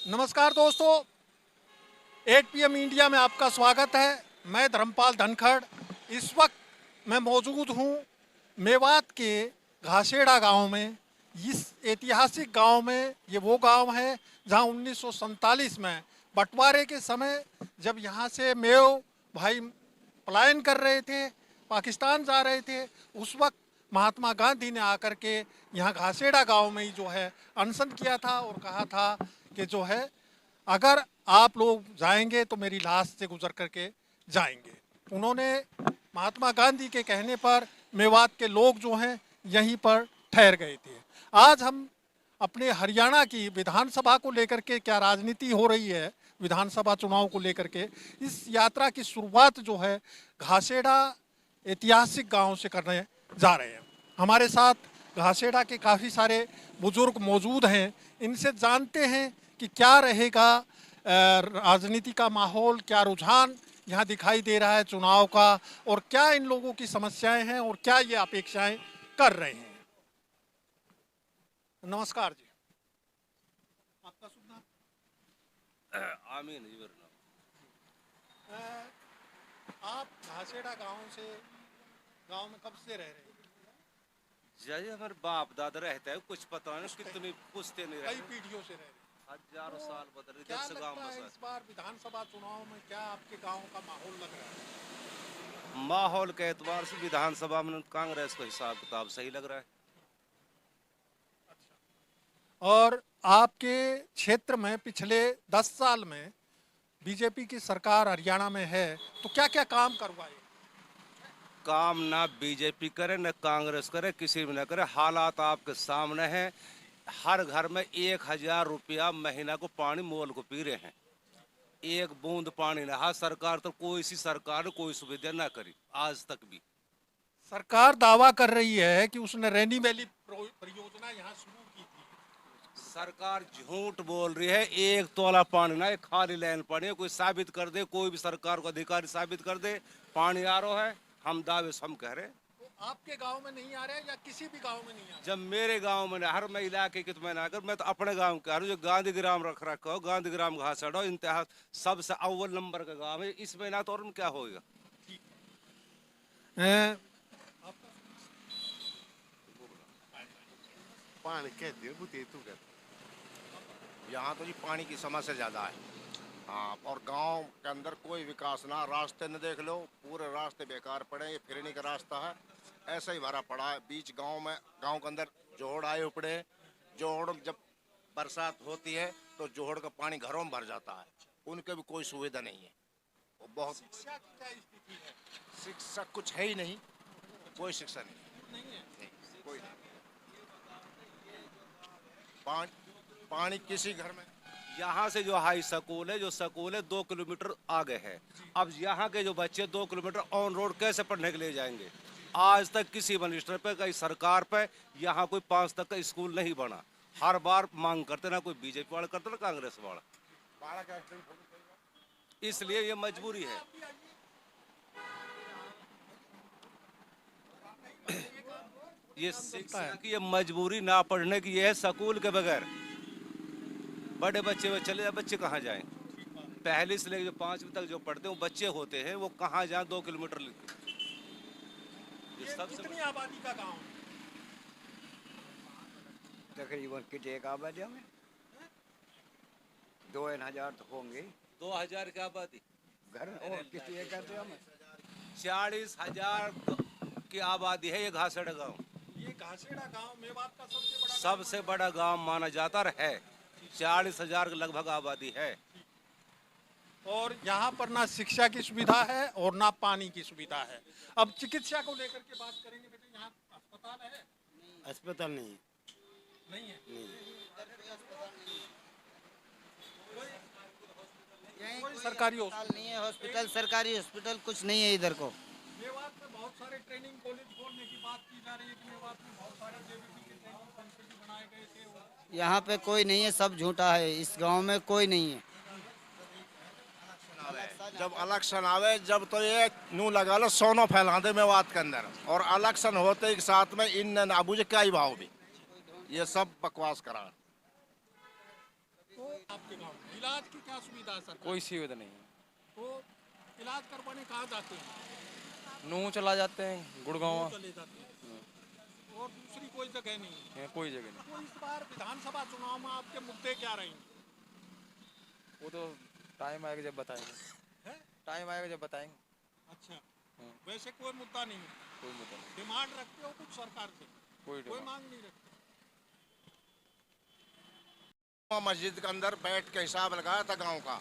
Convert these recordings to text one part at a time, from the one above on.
नमस्कार दोस्तों, 8 PM India में आपका स्वागत है। मैं धर्मपाल धनखड़ इस वक्त मैं मौजूद हूँ मेवात के घासेड़ा गांव में। इस ऐतिहासिक गांव में ये वो गांव है जहां 1947 में बंटवारे के समय जब यहाँ से मेव भाई पलायन कर रहे थे, पाकिस्तान जा रहे थे, उस वक्त महात्मा गांधी ने आकर के यहाँ घासेड़ा गांव में ही जो है अनशन किया था और कहा था कि जो है अगर आप लोग जाएंगे तो मेरी लाश से गुजर करके जाएंगे। उन्होंने महात्मा गांधी के कहने पर मेवात के लोग जो हैं यहीं पर ठहर गए थे। आज हम अपने हरियाणा की विधानसभा को लेकर के क्या राजनीति हो रही है, विधानसभा चुनाव को लेकर के, इस यात्रा की शुरुआत जो है घासेड़ा ऐतिहासिक गांव से करने जा रहे हैं। हमारे साथ घासेड़ा के काफ़ी सारे बुजुर्ग मौजूद हैं, इनसे जानते हैं कि क्या रहेगा राजनीति का माहौल, क्या रुझान यहाँ दिखाई दे रहा है चुनाव का, और क्या इन लोगों की समस्याएं हैं और क्या ये अपेक्षाएं कर रहे हैं। नमस्कार जी, आपका शुभ नाम? आमीन जी। आप घासेड़ा गांव में कब से रह रहे हैं? जय हमारे बाप दादा रहता है, कुछ पता नहीं कितने पूछते नहीं कई रहे, पीढ़ियों से रह रहे हैं। हजारों साल बदल क्या जब से गांव लगता है में इस बार विधानसभा चुनाव में क्या आपके गांव का माहौल लग रहा है? माहौल के एतबार से विधानसभा में कांग्रेस को हिसाब किताब सही लग रहा है। और आपके क्षेत्र में पिछले 10 साल में बीजेपी की सरकार हरियाणा में है, तो क्या क्या काम करवाए? काम ना बीजेपी करे न कांग्रेस करे, किसी भी न करे, हालात आपके सामने हैं। हर घर में 1000 रुपया महीना को पानी मोल को पी रहे हैं, एक बूंद पानी ना। हाँ, सरकार तो कोई सी सरकार ने कोई सुविधा ना करी आज तक भी। सरकार दावा कर रही है कि उसने रैनी वैली परियोजना यहाँ शुरू की थी। सरकार झूठ बोल रही है। एक तोला पानी ना, एक खाली लाइन पानी है। कोई साबित कर दे, कोई भी सरकार को अधिकारी साबित कर दे पानी आ रहा है, हम दावे से हम कह रहे हैं। तो आपके गांव में नहीं आ रहा है या किसी भी गांव में नहीं आ रहा? जब मेरे गांव में हर मैं इलाके की तो मैं ना कर, मैं तो अपने गांव का जो गांधी ग्राम रख रखा हो, गांधी ग्राम घासड़ा इंतहा सबसे अव्वल नंबर का गांव है, इसमें ना तो और क्या होगा। पानी कहते हैं बुते तू कहते। यहाँ तो जी पानी की समस्या ज़्यादा है। हाँ, और गांव के अंदर कोई विकास ना, रास्ते न देख लो, पूरे रास्ते बेकार पड़े। ये फिरने का रास्ता है, ऐसा ही भरा पड़ा है। बीच गांव में, गांव के अंदर जोड़ आए उपड़े, जोड़ जब बरसात होती है तो जोड़ का पानी घरों में भर जाता है, उनके भी कोई सुविधा नहीं है। वो बहुत शिक्षा की क्या स्थिति है? शिक्षा कुछ है ही नहीं, कोई शिक्षा नहीं, नहीं कोई नहीं। पानी किसी घर में। यहाँ से जो हाई स्कूल है, जो स्कूल है 2 किलोमीटर आगे है। अब यहाँ के जो बच्चे 2 किलोमीटर ऑन रोड कैसे पढ़ने के लिए जाएंगे? आज तक किसी मिनिस्टर पे, कई सरकार पे यहाँ कोई 5 तक का स्कूल नहीं बना। हर बार मांग करते, ना कोई बीजेपी वाला करते ना कांग्रेस वाला। इसलिए ये मजबूरी है। ये शिक्षा की ये मजबूरी ना पढ़ने की, ये है स्कूल के बगैर बड़े बच्चे वो चले जाए, बच्चे कहाँ जाएं? पहले से लेकर जो 5वीं तक जो पढ़ते हैं वो बच्चे होते हैं, वो कहाँ जाएं 2 किलोमीटर ये कितनी आबादी का गांव है? तकरीबन कितने एक आबादी में 2000 तो होंगे 2000 की आबादी, घर और कितने कहते हैं 40,000 की आबादी है ये घासेड़ा गांव। ये घासेड़ा गांव मेवात का सबसे बड़ा गांव माना जाता है। 40,000 के लगभग आबादी है। और यहाँ पर ना शिक्षा की सुविधा है और ना पानी की सुविधा है। अब चिकित्सा को लेकर के बात करेंगे बेटे, यहाँ अस्पताल है? अस्पताल नहीं है। नहीं है। कोई सरकारी अस्पताल नहीं है, हॉस्पिटल, सरकारी हॉस्पिटल कुछ नहीं है इधर को। मेवात में बहुत सारे ट्रेनिंग कॉलेज खोलने की बात की जा रही है कि मेवात में बहुत सारे जेबीटी के ट्रेनिंग सेंटर भी बनाए गए थे। यहाँ पे कोई नहीं है, सब झूठा है। इस गांव में कोई नहीं है। जब इलेक्शन आवे, जब तो ये नू लगा लो सोनो फैला दे मेवात के अंदर, और इलेक्शन होते एक साथ में इन नाबूझ क्या ही भाव भी, ये सब बकवास करा। तो आपके गांव में? इलाज की क्या सुविधा है सरकार? कोई सुविधा नहीं है। तो इलाज करवाने कहाँ जाते हैं? नूह चला जाते हैं, गुड़गांव। चले जाते हैं और दूसरी कोई जगह नहीं है। है, कोई जगह नहीं। तो इस बार विधानसभा चुनाव में आपके मुद्दे क्या रहेंगे? वो तो टाइम आएगा जब बताएंगे। है? टाइम आएगा जब बताएंगे। अच्छा, वैसे कोई मुद्दा नहीं है। कोई मुद्दा नहीं, डिमांड रखते हो कुछ सरकार से? कोई कोई डिमांड। मांग नहीं रखते। मस्जिद के अंदर बैठ के हिसाब लगाया था गांव का,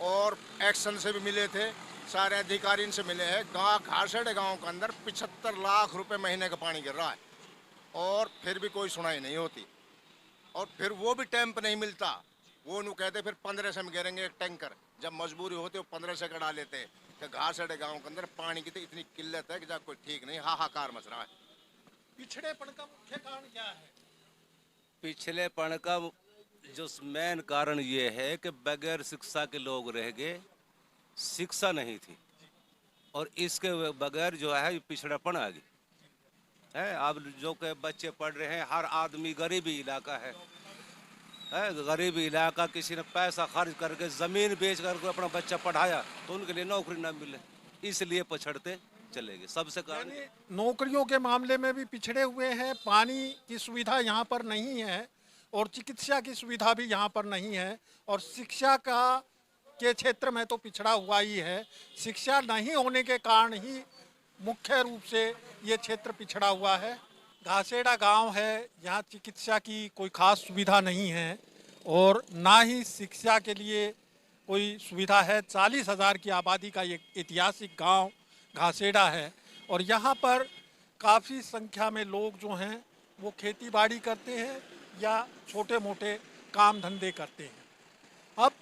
और एक्शन से भी मिले थे, सारे अधिकारी इनसे मिले हैं। घासेड़े गांव के अंदर 75 लाख रुपए महीने का पानी गिर रहा है, और फिर भी कोई सुनाई नहीं होती, और फिर वो भी टाइम पे नहीं मिलता। वो नु कहते फिर 15 से हम गिरेंगे एक टैंकर, जब मजबूरी होती है वो 15 से कटा लेते हैं। कि घासेड़े गांव के अंदर पानी की तो इतनी किल्लत है कि जब कोई ठीक नहीं, हाहाकार मच रहा है। पिछड़ेपन का मुख्य कारण क्या है? पिछलेपन का जो मेन कारण ये है कि बगैर शिक्षा के लोग रह गए, शिक्षा नहीं थी, और इसके बगैर जो है पिछड़ापन आ गई है। अब जो के बच्चे पढ़ रहे हैं, हर आदमी गरीबी इलाका है, गरीबी इलाका, किसी ने पैसा खर्च करके ज़मीन बेच करके अपना बच्चा पढ़ाया तो उनके लिए नौकरी ना मिले, इसलिए पछड़ते चले गए। सबसे कारण यानी नौकरियों के मामले में भी पिछड़े हुए हैं, पानी की सुविधा यहाँ पर नहीं है, और चिकित्सा की सुविधा भी यहाँ पर नहीं है, और शिक्षा का के क्षेत्र में तो पिछड़ा हुआ ही है। शिक्षा नहीं होने के कारण ही मुख्य रूप से ये क्षेत्र पिछड़ा हुआ है। घासेड़ा गांव है, यहाँ चिकित्सा की कोई खास सुविधा नहीं है, और ना ही शिक्षा के लिए कोई सुविधा है। 40,000 की आबादी का ये ऐतिहासिक गांव घासेड़ा है, और यहाँ पर काफ़ी संख्या में लोग जो हैं वो खेती बाड़ी करते हैं या छोटे मोटे काम धंधे करते हैं। अब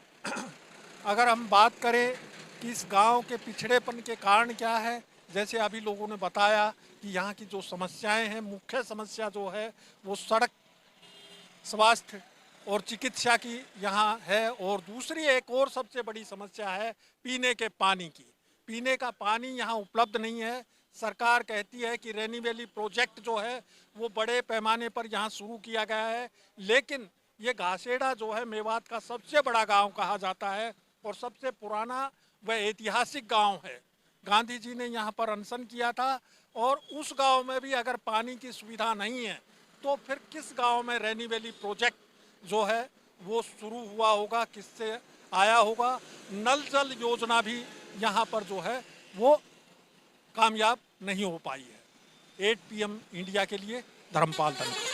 अगर हम बात करें कि इस गांव के पिछड़ेपन के कारण क्या है, जैसे अभी लोगों ने बताया कि यहाँ की जो समस्याएं हैं, मुख्य समस्या जो है वो सड़क, स्वास्थ्य और चिकित्सा की यहाँ है, और दूसरी एक और सबसे बड़ी समस्या है पीने के पानी की। पीने का पानी यहाँ उपलब्ध नहीं है। सरकार कहती है कि रैनी वैली प्रोजेक्ट जो है वो बड़े पैमाने पर यहाँ शुरू किया गया है, लेकिन ये घासेड़ा जो है मेवात का सबसे बड़ा गांव कहा जाता है, और सबसे पुराना व ऐतिहासिक गांव है। गांधी जी ने यहाँ पर अनशन किया था, और उस गांव में भी अगर पानी की सुविधा नहीं है तो फिर किस गांव में रैनी वैली प्रोजेक्ट जो है वो शुरू हुआ होगा, किससे आया होगा। नल जल योजना भी यहाँ पर जो है वो कामयाब नहीं हो पाई है। 8 PM इंडिया के लिए धर्मपाल धनखड़।